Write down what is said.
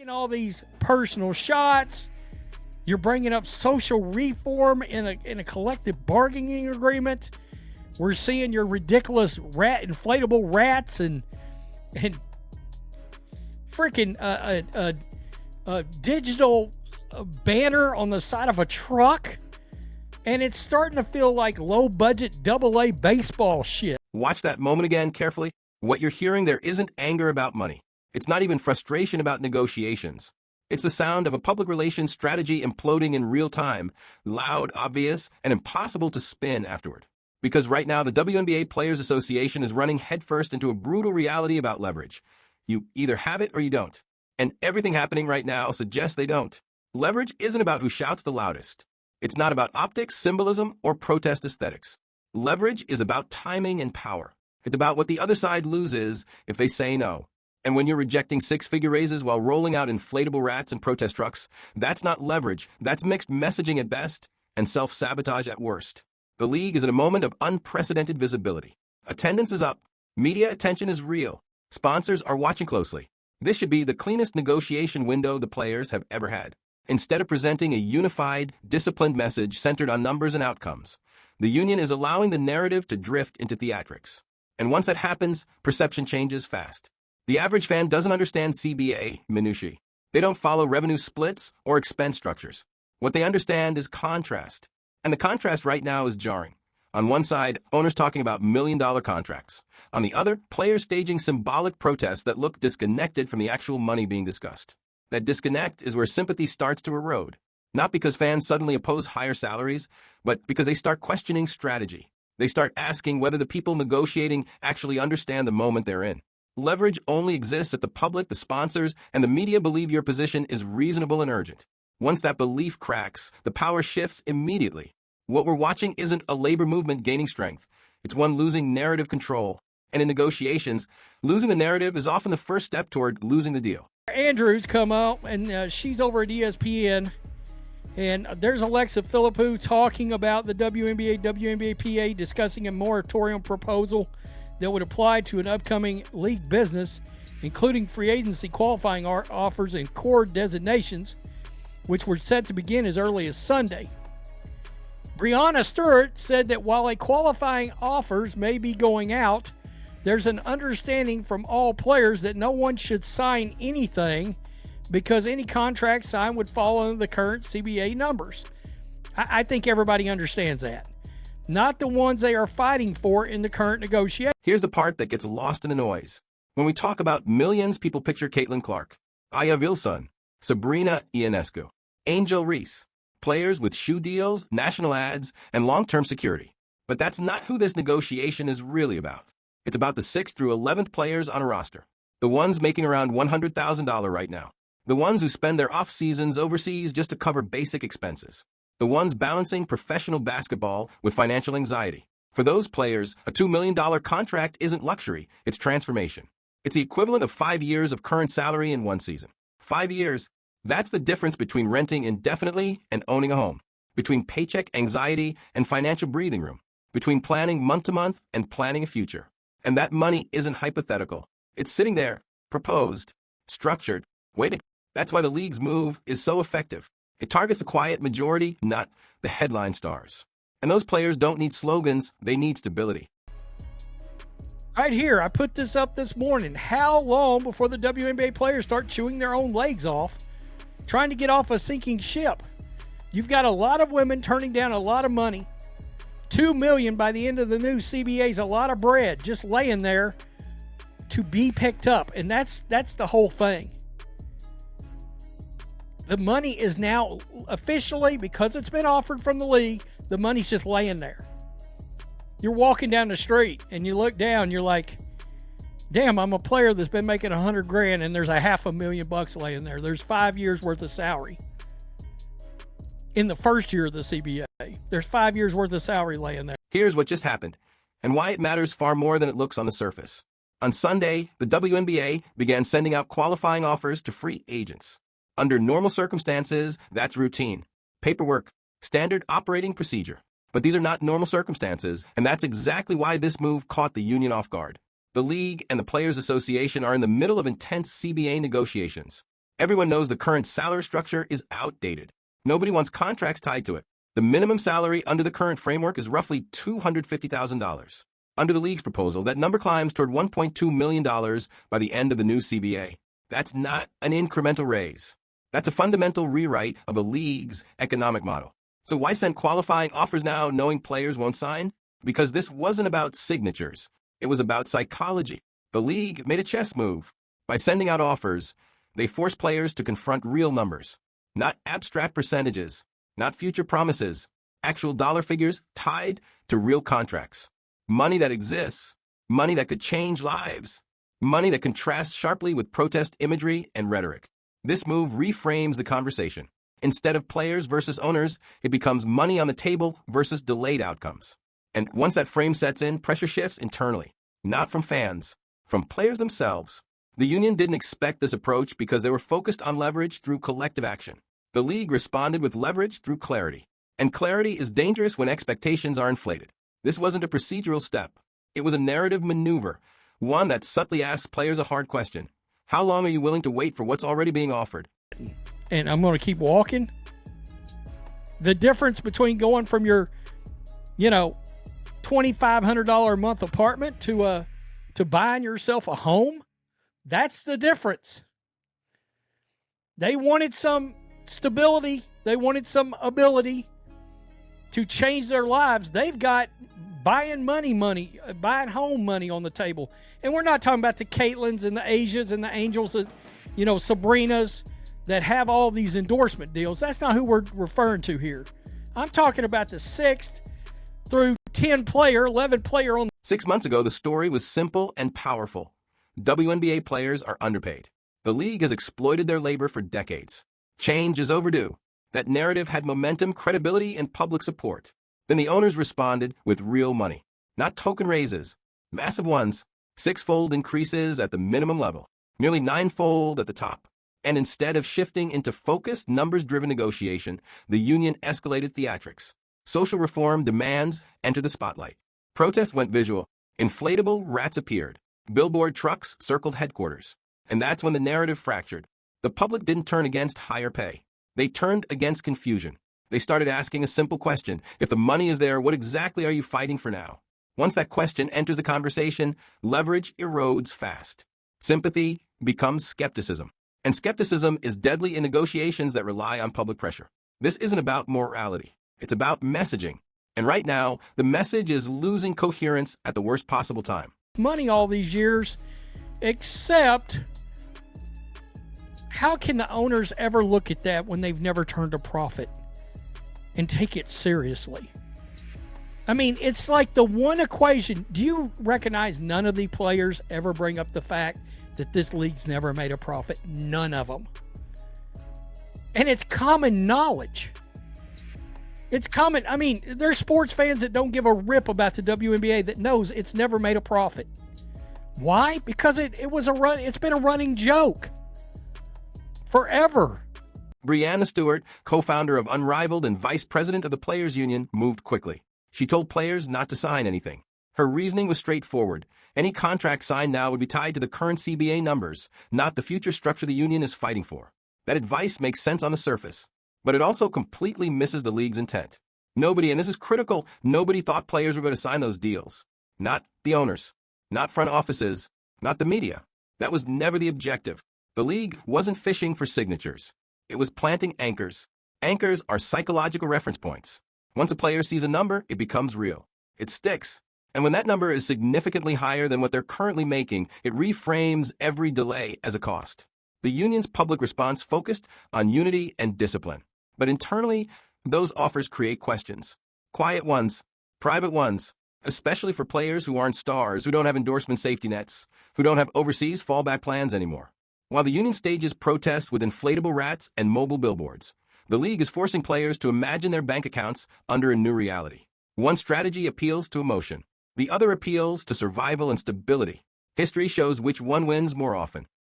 taking all these personal shots. You're bringing up social reform in a collective bargaining agreement. We're seeing your ridiculous inflatable rats and freaking digital banner on the side of a truck. And it's starting to feel like low-budget AA baseball shit. Watch that moment again carefully. What you're hearing there isn't anger about money. It's not even frustration about negotiations. It's the sound of a public relations strategy imploding in real time, loud, obvious, and impossible to spin afterward. Because right now, the WNBA Players Association is running headfirst into a brutal reality about leverage. You either have it or you don't. And everything happening right now suggests they don't. Leverage isn't about who shouts the loudest. It's not about optics, symbolism, or protest aesthetics. Leverage is about timing and power. It's about what the other side loses if they say no. And when you're rejecting six-figure raises while rolling out inflatable rats and protest trucks, that's not leverage. That's mixed messaging at best and self-sabotage at worst. The league is in a moment of unprecedented visibility. Attendance is up. Media attention is real. Sponsors are watching closely. This should be the cleanest negotiation window the players have ever had. Instead of presenting a unified, disciplined message centered on numbers and outcomes, the union is allowing the narrative to drift into theatrics. And once that happens, perception changes fast. The average fan doesn't understand CBA minutiae. They don't follow revenue splits or expense structures. What they understand is contrast. And the contrast right now is jarring. On one side, owners talking about million-dollar contracts. On the other, players staging symbolic protests that look disconnected from the actual money being discussed. That disconnect is where sympathy starts to erode. Not because fans suddenly oppose higher salaries, but because they start questioning strategy. They start asking whether the people negotiating actually understand the moment they're in. Leverage only exists if the public, the sponsors, and the media believe your position is reasonable and urgent. Once that belief cracks, the power shifts immediately. What we're watching isn't a labor movement gaining strength. It's one losing narrative control. And in negotiations, losing the narrative is often the first step toward losing the deal. Andrews come out, and she's over at ESPN. And there's Alexa Philippou talking about the WNBA-PA discussing a moratorium proposal that would apply to an upcoming league business, including free agency qualifying offers and core designations, which were set to begin as early as Sunday. Breanna Stewart said that while a qualifying offers may be going out, there's an understanding from all players that no one should sign anything because any contract signed would fall under the current CBA numbers. I think everybody understands that. Not the ones they are fighting for in the current negotiation. Here's the part that gets lost in the noise. When we talk about millions, people picture Caitlin Clark, Aya Vilson, Sabrina Ionescu, Angel Reese, players with shoe deals, national ads, and long-term security. But that's not who this negotiation is really about. It's about the 6th through 11th players on a roster. The ones making around $100,000 right now. The ones who spend their off-seasons overseas just to cover basic expenses. The ones balancing professional basketball with financial anxiety. For those players, a $2 million contract isn't luxury, it's transformation. It's the equivalent of 5 years of current salary in one season. 5 years, that's the difference between renting indefinitely and owning a home. Between paycheck anxiety and financial breathing room. Between planning month to month and planning a future. And that money isn't hypothetical. It's sitting there, proposed, structured, waiting. That's why the league's move is so effective. It targets the quiet majority, not the headline stars. And those players don't need slogans, they need stability. Right here, I put this up this morning. How long before the WNBA players start chewing their own legs off, trying to get off a sinking ship? You've got a lot of women turning down a lot of money. $2 million by the end of the new CBA is a lot of bread just laying there to be picked up. And that's the whole thing. The money is now officially, because it's been offered from the league, the money's just laying there. You're walking down the street and you look down, you're like, damn, I'm a player that's been making $100,000 and there's a $500,000 laying there. There's 5 years worth of salary. In the first year of the CBA, there's 5 years worth of salary laying there. Here's what just happened and why it matters far more than it looks on the surface. On Sunday, the WNBA began sending out qualifying offers to free agents. Under normal circumstances, that's routine. Paperwork, standard operating procedure. But these are not normal circumstances, and that's exactly why this move caught the union off guard. The league and the Players Association are in the middle of intense CBA negotiations. Everyone knows the current salary structure is outdated. Nobody wants contracts tied to it. The minimum salary under the current framework is roughly $250,000. Under the league's proposal, that number climbs toward $1.2 million by the end of the new CBA. That's not an incremental raise. That's a fundamental rewrite of the league's economic model. So why send qualifying offers now knowing players won't sign? Because this wasn't about signatures. It was about psychology. The league made a chess move. By sending out offers, they forced players to confront real numbers, not abstract percentages, not future promises, actual dollar figures tied to real contracts. Money that exists, money that could change lives, money that contrasts sharply with protest imagery and rhetoric. This move reframes the conversation. Instead of players versus owners, it becomes money on the table versus delayed outcomes. And once that frame sets in, pressure shifts internally, not from fans, from players themselves. The union didn't expect this approach because they were focused on leverage through collective action. The league responded with leverage through clarity. And clarity is dangerous when expectations are inflated. This wasn't a procedural step. It was a narrative maneuver, one that subtly asks players a hard question. How long are you willing to wait for what's already being offered? And I'm going to keep walking. The difference between going from your, $2,500 a month apartment to buying yourself a home, that's the difference. They wanted some stability. They wanted some ability to change their lives. They've got buying home money on the table. And we're not talking about the Caitlins and the Asias and the Angels, Sabrinas that have all these endorsement deals. That's not who we're referring to here. I'm talking about the 6th through 10 player, 11 player on. 6 months ago, the story was simple and powerful. WNBA players are underpaid. The league has exploited their labor for decades. Change is overdue. That narrative had momentum, credibility, and public support. Then the owners responded with real money. Not token raises, massive ones, 6-fold increases at the minimum level, nearly 9-fold at the top. And instead of shifting into focused, numbers-driven negotiation, the union escalated theatrics. Social reform demands entered the spotlight. Protests went visual. Inflatable rats appeared. Billboard trucks circled headquarters. And that's when the narrative fractured. The public didn't turn against higher pay. They turned against confusion. They started asking a simple question. If the money is there, what exactly are you fighting for now? Once that question enters the conversation, leverage erodes fast. Sympathy becomes skepticism. And skepticism is deadly in negotiations that rely on public pressure. This isn't about morality. It's about messaging. And right now, the message is losing coherence at the worst possible time. Money all these years, except how can the owners ever look at that when they've never turned a profit and take it seriously? I mean, it's like the one equation. Do you recognize none of the players ever bring up the fact that this league's never made a profit? None of them. And it's common knowledge. It's common. I mean, there's sports fans that don't give a rip about the WNBA that knows it's never made a profit. Why? Because it's been a running joke forever. Breanna Stewart, co-founder of Unrivaled and vice president of the Players Union, moved quickly. She told players not to sign anything. Her reasoning was straightforward. Any contract signed now would be tied to the current CBA numbers, not the future structure the union is fighting for. That advice makes sense on the surface, but it also completely misses the league's intent. Nobody, and this is critical, nobody thought players were going to sign those deals. Not the owners, not front offices, not the media. That was never the objective. The league wasn't fishing for signatures. It was planting anchors. Anchors are psychological reference points. Once a player sees a number, it becomes real. It sticks. And when that number is significantly higher than what they're currently making, it reframes every delay as a cost. The union's public response focused on unity and discipline. But internally, those offers create questions. Quiet ones, private ones, especially for players who aren't stars, who don't have endorsement safety nets, who don't have overseas fallback plans anymore. While the union stages protests with inflatable rats and mobile billboards, the league is forcing players to imagine their bank accounts under a new reality. One strategy appeals to emotion. The other appeals to survival and stability. History shows which one wins more often.